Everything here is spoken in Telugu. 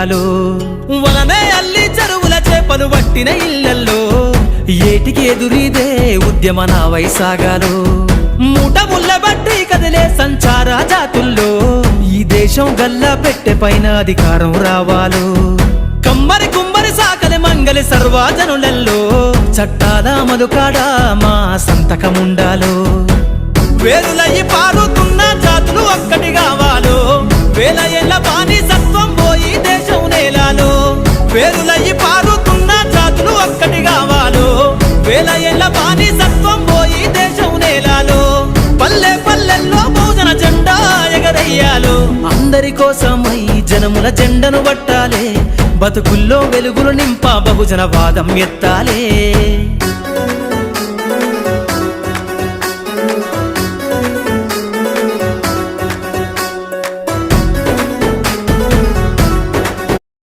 వలనే అల్లి చెరువుల చేపలు పట్టిన ఇళ్లల్లో ఏటికి ఎదురీదే ఉద్యమ నా వైసాగాలు మూట ముళ్ళ బట్టి కదిలే సంచార జాతుల్లో ఈ దేశం గల్లా పెట్టె పైన అధికారం రావాలు కమ్మరి కుమ్మరి సాకలి మంగలి సర్వజనులల్లో చట్టాల అమలుకాడ మా సంతకముండాలో వేరులయ్యి పారుతున్న జాతులు ఒక్కటి కావాలో వేల ఏళ్ల బానిసత్వం పోయి దేశం నేలాలో వేరులయ్యి పారుతున్న జాతులు ఒక్కటి కావాలో వేల ఏళ్ల బానిసత్వం పోయి దేశం నేలాలో పల్లె పల్లెల్లో బహుజన జెండా ఎగరయ్యాలో అందరి కోసమై జనముల జెండను పట్టాలే బతుకుల్లో వెలుగులు నింప బహుజన వాదం ఎత్తాలే।